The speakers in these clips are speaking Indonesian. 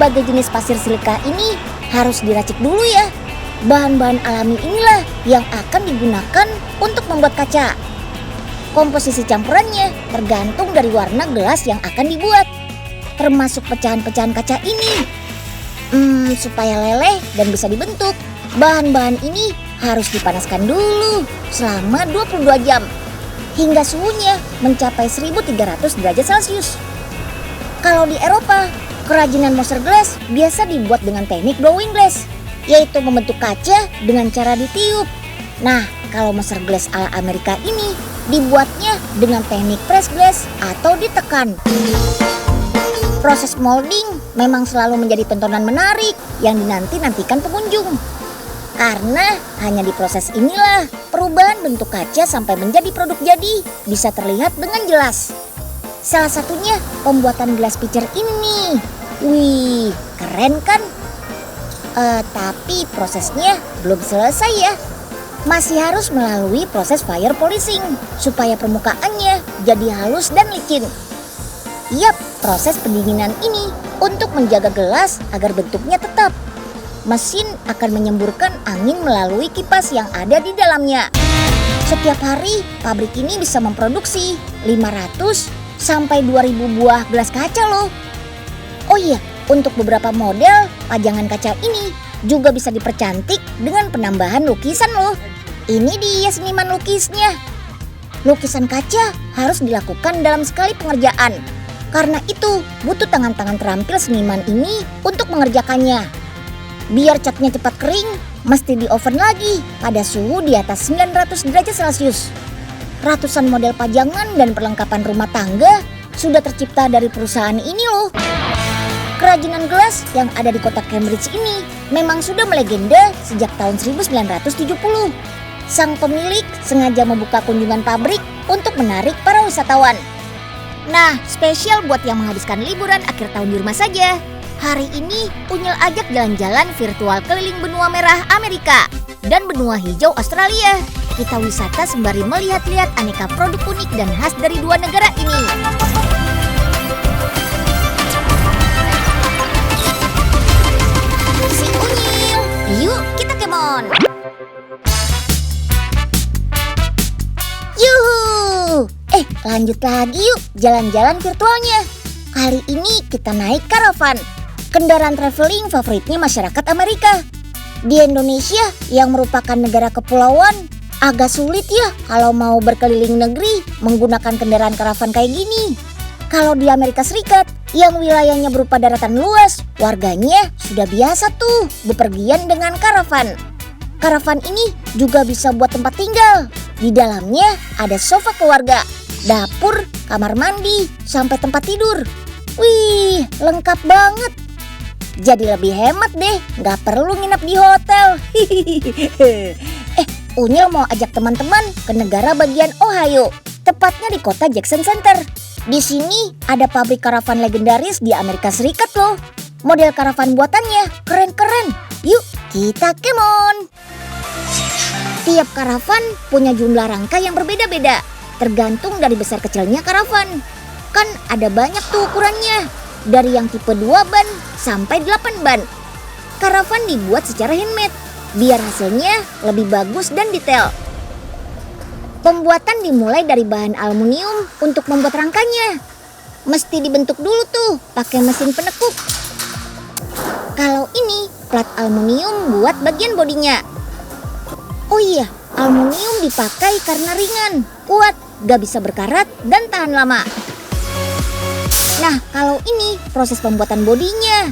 Berbagai jenis pasir silika ini harus diracik dulu ya. Bahan-bahan alami inilah yang akan digunakan untuk membuat kaca. Komposisi campurannya tergantung dari warna gelas yang akan dibuat, termasuk pecahan-pecahan kaca ini. Supaya leleh dan bisa dibentuk, bahan-bahan ini harus dipanaskan dulu selama 22 jam hingga suhunya mencapai 1300 derajat Celcius. Kalau di Eropa, kerajinan monster glass biasa dibuat dengan teknik blowing glass, yaitu membentuk kaca dengan cara ditiup. Nah, kalau monster glass ala Amerika ini dibuatnya dengan teknik press glass atau ditekan. Proses molding memang selalu menjadi tontonan menarik yang dinanti-nantikan pengunjung. Karena hanya di proses inilah perubahan bentuk kaca sampai menjadi produk jadi bisa terlihat dengan jelas. Salah satunya pembuatan glass pitcher ini. Wih, keren kan? Tapi prosesnya belum selesai ya. Masih harus melalui proses fire polishing supaya permukaannya jadi halus dan licin. Yap, proses pendinginan ini untuk menjaga gelas agar bentuknya tetap. Mesin akan menyemburkan angin melalui kipas yang ada di dalamnya. Setiap hari, pabrik ini bisa memproduksi 500 sampai 2000 buah gelas kaca loh. Oh iya, untuk beberapa model, pajangan kaca ini juga bisa dipercantik dengan penambahan lukisan loh. Ini dia seniman lukisnya. Lukisan kaca harus dilakukan dalam sekali pengerjaan. Karena itu butuh tangan-tangan terampil seniman ini untuk mengerjakannya. Biar catnya cepat kering, mesti di oven lagi pada suhu di atas 900 derajat Celcius. Ratusan model pajangan dan perlengkapan rumah tangga sudah tercipta dari perusahaan ini loh. Kerajinan gelas yang ada di kota Cambridge ini memang sudah melegenda sejak tahun 1970. Sang pemilik sengaja membuka kunjungan pabrik untuk menarik para wisatawan. Nah, spesial buat yang menghabiskan liburan akhir tahun di rumah saja. Hari ini Unyil ajak jalan-jalan virtual keliling benua merah Amerika dan benua hijau Australia. Kita wisata sembari melihat-lihat aneka produk unik dan khas dari dua negara ini. Si Unyil, yuk kita kemon. Yuhu! Lanjut lagi yuk jalan-jalan virtualnya. Kali ini kita naik karavan, kendaraan traveling favoritnya masyarakat Amerika. Di Indonesia yang merupakan negara kepulauan, agak sulit ya kalau mau berkeliling negeri menggunakan kendaraan karavan kayak gini. Kalau di Amerika Serikat yang wilayahnya berupa daratan luas, warganya sudah biasa tuh bepergian dengan karavan. Karavan ini juga bisa buat tempat tinggal. Di dalamnya ada sofa keluarga, dapur, kamar mandi, sampai tempat tidur. Wih, lengkap banget. Jadi lebih hemat deh, nggak perlu nginep di hotel. Unyil mau ajak teman-teman ke negara bagian Ohio, tepatnya di kota Jackson Center. Di sini ada pabrik karavan legendaris di Amerika Serikat loh. Model karavan buatannya keren-keren. Yuk, kita kemon. Tiap karavan punya jumlah rangka yang berbeda-beda, tergantung dari besar kecilnya karavan. Kan ada banyak tuh ukurannya, dari yang tipe 2 ban sampai 8 ban. Karavan dibuat secara handmade, biar hasilnya lebih bagus dan detail. Pembuatan dimulai dari bahan aluminium untuk membuat rangkanya. Mesti dibentuk dulu tuh pakai mesin penekuk. Kalau ini plat aluminium buat bagian bodinya. Oh iya, aluminium dipakai karena ringan, kuat, gak bisa berkarat dan tahan lama. Nah, kalau ini proses pembuatan bodinya.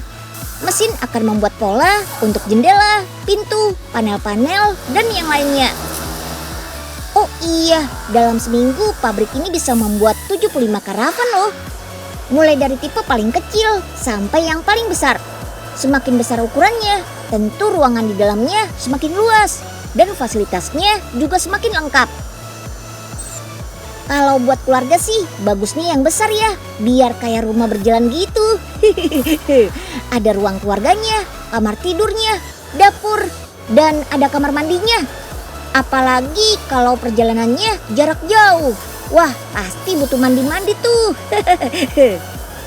Mesin akan membuat pola untuk jendela, pintu, panel-panel, dan yang lainnya. Oh iya, dalam seminggu pabrik ini bisa membuat 75 karavan loh. Mulai dari tipe paling kecil sampai yang paling besar. Semakin besar ukurannya, tentu ruangan di dalamnya semakin luas. Dan fasilitasnya juga semakin lengkap. Kalau buat keluarga sih bagusnya yang besar ya, biar kayak rumah berjalan gitu. Ada ruang keluarganya, kamar tidurnya, dapur, dan ada kamar mandinya. Apalagi kalau perjalanannya jarak jauh. Wah, pasti butuh mandi-mandi tuh.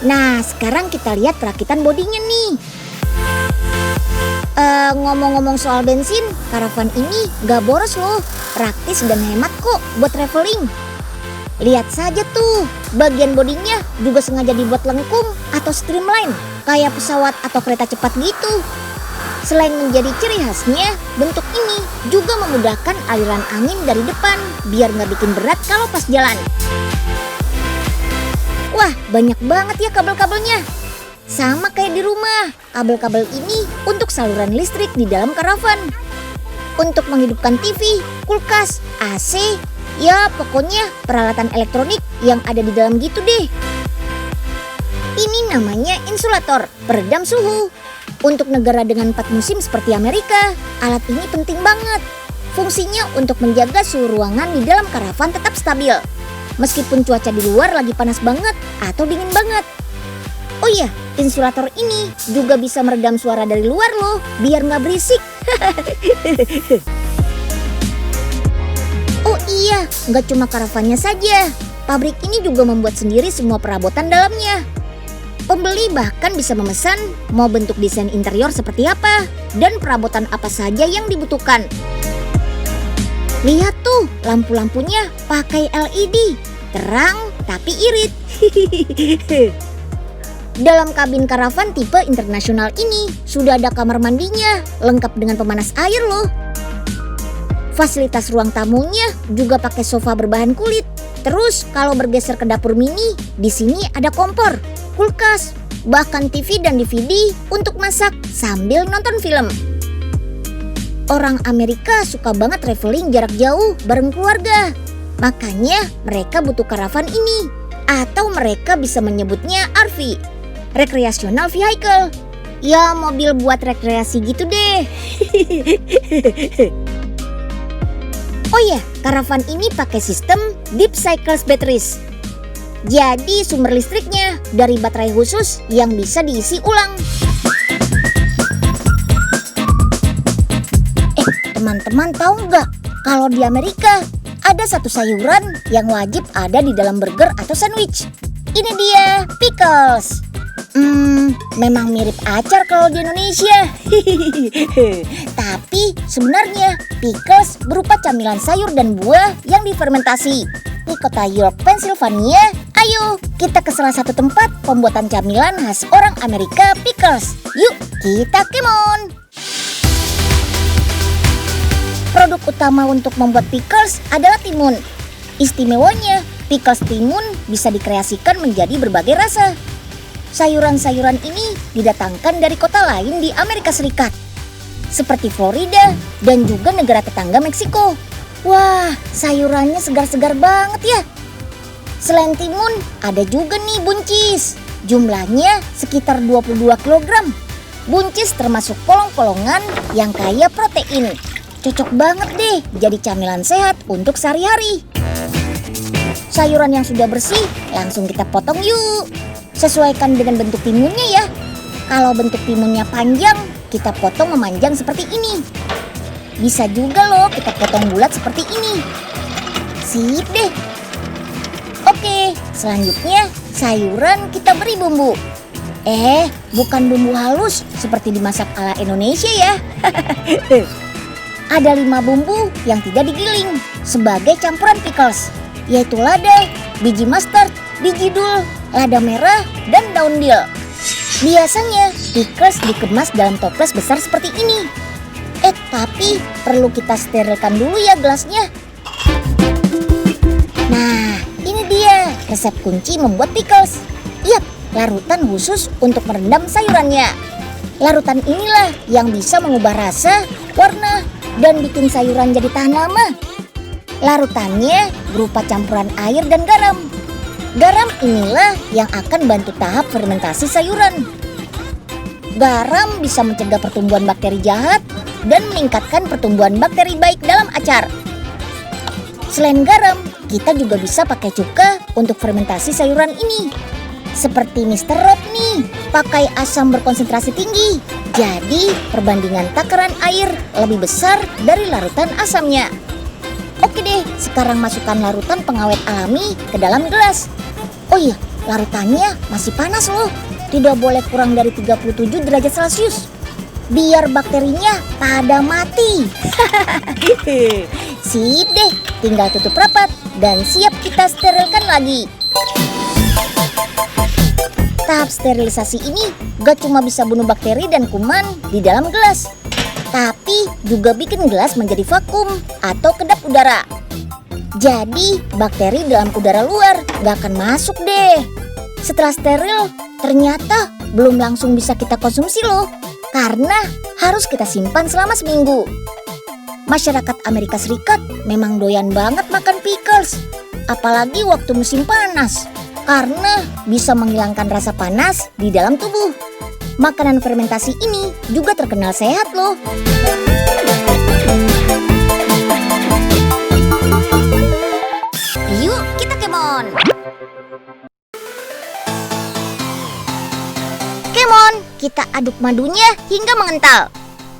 Nah, sekarang kita lihat perakitan bodinya nih. Ngomong-ngomong soal bensin, karavan ini gak boros loh. Praktis dan hemat kok buat traveling. Lihat saja tuh, bagian bodinya juga sengaja dibuat lengkung atau streamline, kayak pesawat atau kereta cepat gitu. Selain menjadi ciri khasnya, bentuk ini juga memudahkan aliran angin dari depan, biar nggak bikin berat kalau pas jalan. Wah, banyak banget ya kabel-kabelnya. Sama kayak di rumah, kabel-kabel ini untuk saluran listrik di dalam karavan. Untuk menghidupkan TV, kulkas, AC, ya pokoknya peralatan elektronik yang ada di dalam gitu deh. Ini namanya insulator, peredam suhu. Untuk negara dengan 4 musim seperti Amerika, alat ini penting banget. Fungsinya untuk menjaga suhu ruangan di dalam karavan tetap stabil, meskipun cuaca di luar lagi panas banget atau dingin banget. Oh iya, insulator ini juga bisa meredam suara dari luar loh, biar nggak berisik. Oh iya, nggak cuma karavannya saja. Pabrik ini juga membuat sendiri semua perabotan dalamnya. Pembeli bahkan bisa memesan mau bentuk desain interior seperti apa dan perabotan apa saja yang dibutuhkan. Lihat tuh, lampu-lampunya pakai LED, terang tapi irit. Dalam kabin karavan tipe internasional ini sudah ada kamar mandinya, lengkap dengan pemanas air loh. Fasilitas ruang tamunya juga pakai sofa berbahan kulit. Terus kalau bergeser ke dapur mini, di sini ada kompor, kulkas, bahkan TV dan DVD untuk masak sambil nonton film. Orang Amerika suka banget traveling jarak jauh bareng keluarga. Makanya mereka butuh karavan ini. Atau mereka bisa menyebutnya RV, Recreational Vehicle. Ya mobil buat rekreasi gitu deh. Oh ya, karavan ini pakai sistem Deep Cycles Batteries. Jadi sumber listriknya dari baterai khusus yang bisa diisi ulang. Teman-teman tahu nggak kalau di Amerika ada satu sayuran yang wajib ada di dalam burger atau sandwich? Ini dia, pickles. Memang mirip acar kalau di Indonesia. Tapi sebenarnya pickles berupa camilan sayur dan buah yang difermentasi. Di kota York, Pennsylvania, ayo kita ke salah satu tempat pembuatan camilan khas orang Amerika, pickles. Yuk kita kemon. Produk utama untuk membuat pickles adalah timun. Istimewanya, pickles timun bisa dikreasikan menjadi berbagai rasa. Sayuran-sayuran ini didatangkan dari kota lain di Amerika Serikat, seperti Florida dan juga negara tetangga Meksiko. Wah, sayurannya segar-segar banget ya. Selain timun, ada juga nih buncis. Jumlahnya sekitar 22 kg. Buncis termasuk polong-polongan yang kaya protein. Cocok banget deh jadi camilan sehat untuk sehari-hari. Sayuran yang sudah bersih langsung kita potong yuk. Sesuaikan dengan bentuk timunnya ya. Kalau bentuk timunnya panjang, kita potong memanjang seperti ini. Bisa juga loh kita potong bulat seperti ini. Sip deh. Oke, selanjutnya sayuran kita beri bumbu. Bukan bumbu halus seperti dimasak ala Indonesia ya. Ada 5 bumbu yang tidak digiling sebagai campuran pickles, yaitu lada, biji mustard, biji dul, lada merah, dan daun dill. Biasanya pickles dikemas dalam toples besar seperti ini. Tapi perlu kita sterilkan dulu ya gelasnya. Nah, ini dia resep kunci membuat pickles. Yap, larutan khusus untuk merendam sayurannya. Larutan inilah yang bisa mengubah rasa, warna, dan bikin sayuran jadi tahan lama. Larutannya berupa campuran air dan garam. Garam inilah yang akan bantu tahap fermentasi sayuran. Garam bisa mencegah pertumbuhan bakteri jahat dan meningkatkan pertumbuhan bakteri baik dalam acar. Selain garam, kita juga bisa pakai cuka untuk fermentasi sayuran ini. Seperti Mr. Rob nih, pakai asam berkonsentrasi tinggi. Jadi perbandingan takaran air lebih besar dari larutan asamnya. Oke deh, sekarang masukkan larutan pengawet alami ke dalam gelas. Oh iya, larutannya masih panas loh. Tidak boleh kurang dari 37 derajat Celcius. Biar bakterinya pada mati. Sip deh, tinggal tutup rapat dan siap kita sterilkan lagi. Tahap sterilisasi ini gak cuma bisa bunuh bakteri dan kuman di dalam gelas, tapi juga bikin gelas menjadi vakum atau kedap udara. Jadi bakteri dalam udara luar gak akan masuk deh. Setelah steril, ternyata belum langsung bisa kita konsumsi loh, karena harus kita simpan selama seminggu. Masyarakat Amerika Serikat memang doyan banget makan pickles, apalagi waktu musim panas, karena bisa menghilangkan rasa panas di dalam tubuh. Makanan fermentasi ini juga terkenal sehat loh. Yuk kita kemon. Kemon, kita aduk madunya hingga mengental.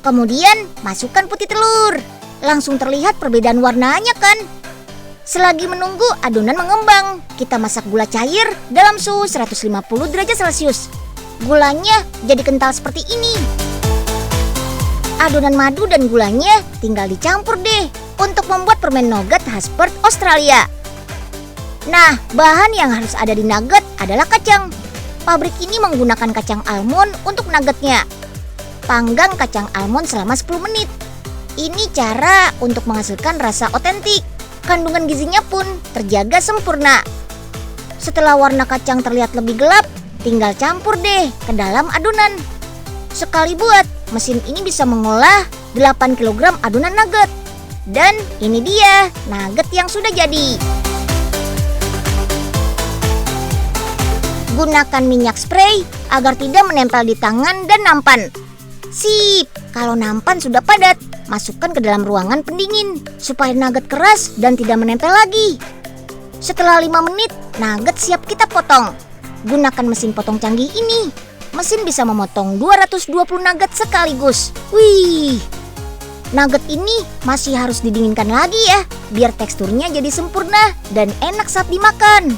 Kemudian masukkan putih telur. Langsung terlihat perbedaan warnanya kan? Selagi menunggu adonan mengembang, kita masak gula cair dalam suhu 150 derajat Celcius. Gulanya jadi kental seperti ini. Adonan madu dan gulanya tinggal dicampur deh untuk membuat permen nougat khas Perth, Australia. Nah, bahan yang harus ada di nugget adalah kacang. Pabrik ini menggunakan kacang almond untuk nuggetnya. Panggang kacang almond selama 10 menit. Ini cara untuk menghasilkan rasa otentik. Kandungan gizinya pun terjaga sempurna. Setelah warna kacang terlihat lebih gelap, tinggal campur deh ke dalam adonan. Sekali buat, mesin ini bisa mengolah 8 kg adonan nugget. Dan ini dia nugget yang sudah jadi. Gunakan minyak spray agar tidak menempel di tangan dan nampan. Sip, kalau nampan sudah padat, masukkan ke dalam ruangan pendingin supaya nugget keras dan tidak menempel lagi. Setelah 5 menit, nugget siap kita potong. Gunakan mesin potong canggih ini. Mesin bisa memotong 220 nugget sekaligus. Wih, nugget ini masih harus didinginkan lagi ya, biar teksturnya jadi sempurna dan enak saat dimakan.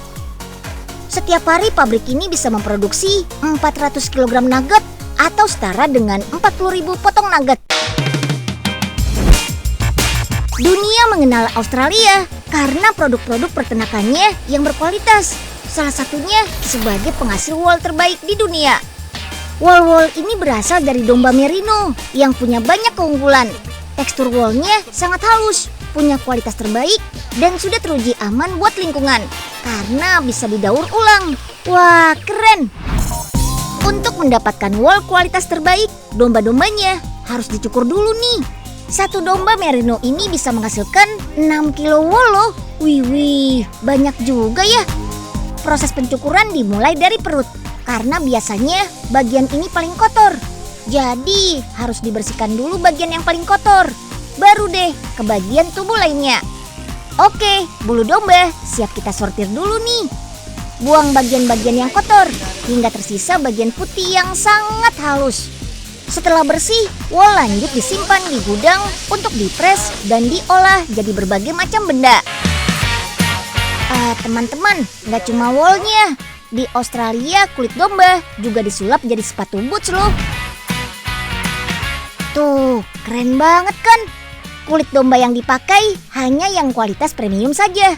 Setiap hari pabrik ini bisa memproduksi 400 kg nugget atau setara dengan 40.000 potong nugget. Dunia mengenal Australia karena produk-produk peternakannya yang berkualitas. Salah satunya sebagai penghasil wool terbaik di dunia. Wool ini berasal dari domba merino yang punya banyak keunggulan. Tekstur woolnya sangat halus, punya kualitas terbaik, dan sudah teruji aman buat lingkungan karena bisa didaur ulang. Wah, keren! Untuk mendapatkan wool kualitas terbaik, domba-dombanya harus dicukur dulu nih. Satu domba merino ini bisa menghasilkan 6 kilo wool loh. Wih, banyak juga ya. Proses pencukuran dimulai dari perut, karena biasanya bagian ini paling kotor. Jadi harus dibersihkan dulu bagian yang paling kotor, baru deh ke bagian tubuh lainnya. Oke, bulu domba siap kita sortir dulu nih. Buang bagian-bagian yang kotor hingga tersisa bagian putih yang sangat halus. Setelah bersih, wool lanjut disimpan di gudang untuk dipres dan diolah jadi berbagai macam benda. Teman-teman, nggak cuma woolnya. Di Australia, kulit domba juga disulap jadi sepatu boots loh. Tuh, keren banget kan? Kulit domba yang dipakai hanya yang kualitas premium saja.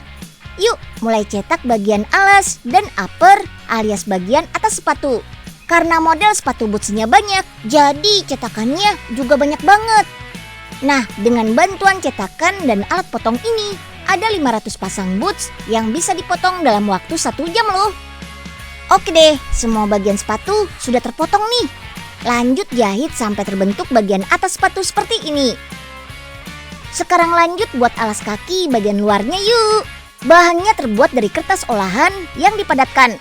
Yuk, mulai cetak bagian alas dan upper alias bagian atas sepatu. Karena model sepatu bootsnya banyak, jadi cetakannya juga banyak banget. Nah, dengan bantuan cetakan dan alat potong ini, ada 500 pasang boots yang bisa dipotong dalam waktu 1 jam loh. Oke deh, semua bagian sepatu sudah terpotong nih. Lanjut jahit sampai terbentuk bagian atas sepatu seperti ini. Sekarang lanjut buat alas kaki bagian luarnya yuk. Bahannya terbuat dari kertas olahan yang dipadatkan.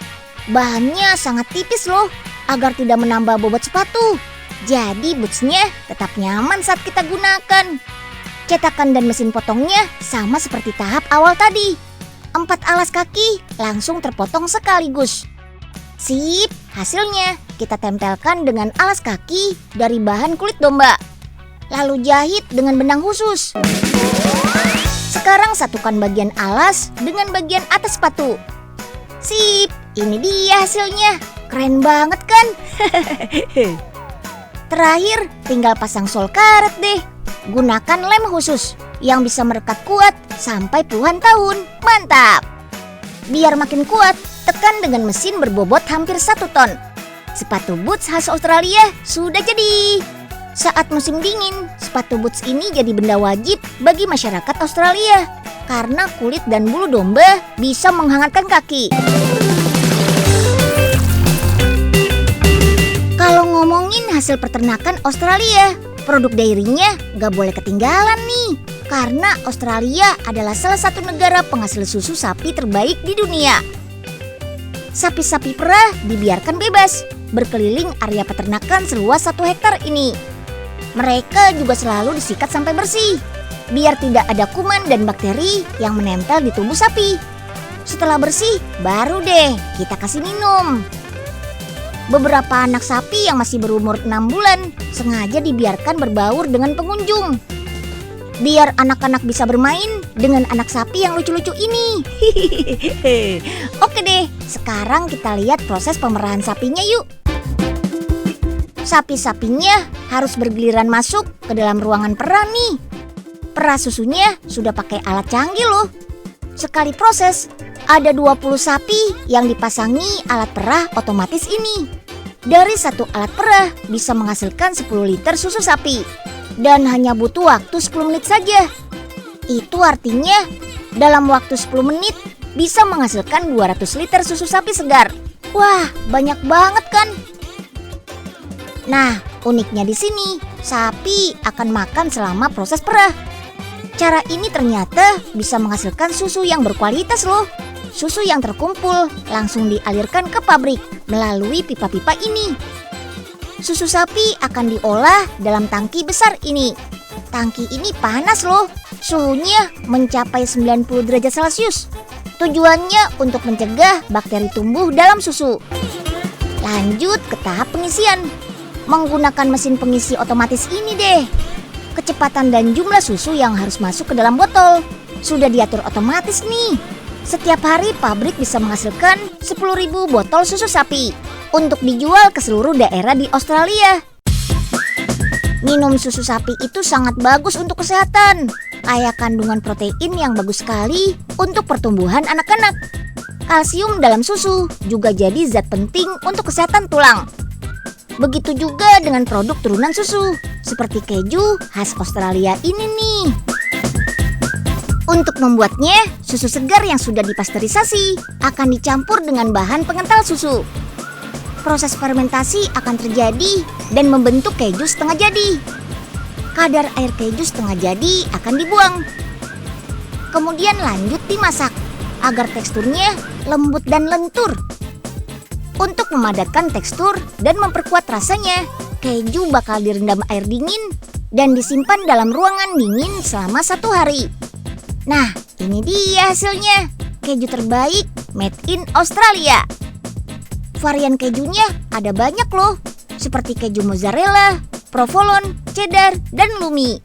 Bahannya sangat tipis loh, agar tidak menambah bobot sepatu. Jadi bootsnya tetap nyaman saat kita gunakan. Cetakan dan mesin potongnya sama seperti tahap awal tadi. 4 alas kaki langsung terpotong sekaligus. Sip, hasilnya kita tempelkan dengan alas kaki dari bahan kulit domba. Lalu jahit dengan benang khusus. Sekarang satukan bagian alas dengan bagian atas sepatu. Sip, ini dia hasilnya. Keren banget kan? Terakhir, tinggal pasang sol karet deh. Gunakan lem khusus yang bisa merekat kuat sampai puluhan tahun. Mantap! Biar makin kuat, tekan dengan mesin berbobot hampir 1 ton. Sepatu boots khas Australia sudah jadi. Saat musim dingin, sepatu boots ini jadi benda wajib bagi masyarakat Australia karena kulit dan bulu domba bisa menghangatkan kaki. Kalau ngomongin hasil peternakan Australia, produk dairynya gak boleh ketinggalan nih. Karena Australia adalah salah satu negara penghasil susu sapi terbaik di dunia. Sapi-sapi perah dibiarkan bebas, berkeliling area peternakan seluas 1 hektar ini. Mereka juga selalu disikat sampai bersih, biar tidak ada kuman dan bakteri yang menempel di tubuh sapi. Setelah bersih, baru deh kita kasih minum. Beberapa anak sapi yang masih berumur 6 bulan sengaja dibiarkan berbaur dengan pengunjung, biar anak-anak bisa bermain dengan anak sapi yang lucu-lucu ini. Oke deh, sekarang kita lihat proses pemerahan sapinya yuk. Sapi-sapinya harus bergiliran masuk ke dalam ruangan perah nih. Perah susunya sudah pakai alat canggih loh. Sekali proses, ada 20 sapi yang dipasangi alat perah otomatis ini. Dari satu alat perah bisa menghasilkan 10 liter susu sapi. Dan hanya butuh waktu 10 menit saja. Itu artinya dalam waktu 10 menit bisa menghasilkan 200 liter susu sapi segar. Wah, banyak banget kan? Nah, uniknya di sini, sapi akan makan selama proses perah. Cara ini ternyata bisa menghasilkan susu yang berkualitas loh. Susu yang terkumpul langsung dialirkan ke pabrik melalui pipa-pipa ini. Susu sapi akan diolah dalam tangki besar ini. Tangki ini panas loh, suhunya mencapai 90 derajat Celcius. Tujuannya untuk mencegah bakteri tumbuh dalam susu. Lanjut ke tahap pengisian. Menggunakan mesin pengisi otomatis ini deh. Kecepatan dan jumlah susu yang harus masuk ke dalam botol sudah diatur otomatis nih. Setiap hari pabrik bisa menghasilkan 10.000 botol susu sapi untuk dijual ke seluruh daerah di Australia. Minum susu sapi itu sangat bagus untuk kesehatan. Kaya kandungan protein yang bagus sekali untuk pertumbuhan anak-anak. Kalsium dalam susu juga jadi zat penting untuk kesehatan tulang. Begitu juga dengan produk turunan susu, seperti keju khas Australia ini nih. Untuk membuatnya, susu segar yang sudah dipasteurisasi akan dicampur dengan bahan pengental susu. Proses fermentasi akan terjadi dan membentuk keju setengah jadi. Kadar air keju setengah jadi akan dibuang. Kemudian lanjut dimasak agar teksturnya lembut dan lentur. Untuk memadatkan tekstur dan memperkuat rasanya, keju bakal direndam air dingin dan disimpan dalam ruangan dingin selama 1 hari. Nah, ini dia hasilnya. Keju terbaik made in Australia. Varian kejunya ada banyak loh, seperti keju mozzarella, provolone, cheddar, dan lumi.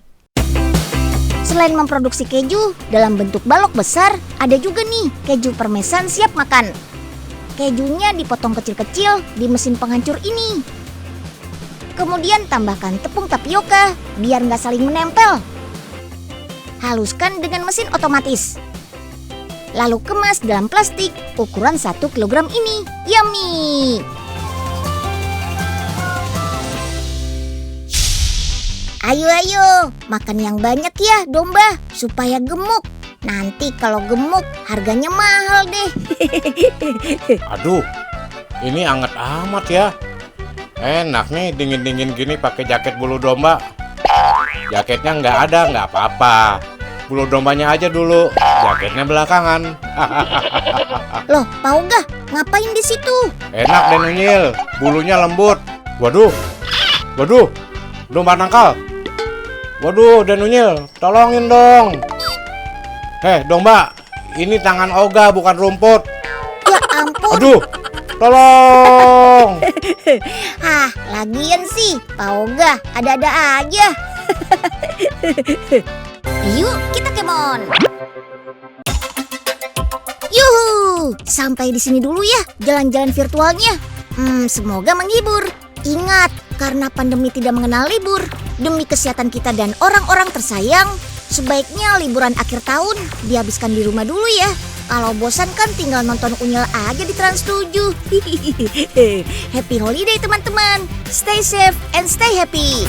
Selain memproduksi keju dalam bentuk balok besar, ada juga nih keju parmesan siap makan. Kejunya dipotong kecil-kecil di mesin penghancur ini. Kemudian tambahkan tepung tapioka biar nggak saling menempel. Haluskan dengan mesin otomatis. Lalu kemas dalam plastik ukuran 1 kg ini. Yummy! Ayo, makan yang banyak ya domba supaya gemuk. Nanti kalau gemuk harganya mahal deh. Aduh, ini anget amat ya. Enak nih dingin-dingin gini pakai jaket bulu domba. Jaketnya nggak ada, nggak apa-apa. Bulu dombanya aja dulu, jaketnya belakangan. Loh, Pak Oga, ngapain di situ? Enak deh Nunyil, bulunya lembut. Waduh, domba nangkal. Waduh, Denunyil, tolongin dong. Domba, ini tangan Oga bukan rumput. Ya ampun. Aduh, tolong. Lagian sih, Pak Oga ada-ada aja. Yuk, kita kemon. Yuhu, sampai di sini dulu ya jalan-jalan virtualnya. Semoga menghibur. Ingat, karena pandemi tidak mengenal libur, demi kesehatan kita dan orang-orang tersayang, sebaiknya liburan akhir tahun dihabiskan di rumah dulu ya. Kalau bosan kan tinggal nonton Unyil aja di Trans 7. Happy holiday teman-teman. Stay safe and stay happy.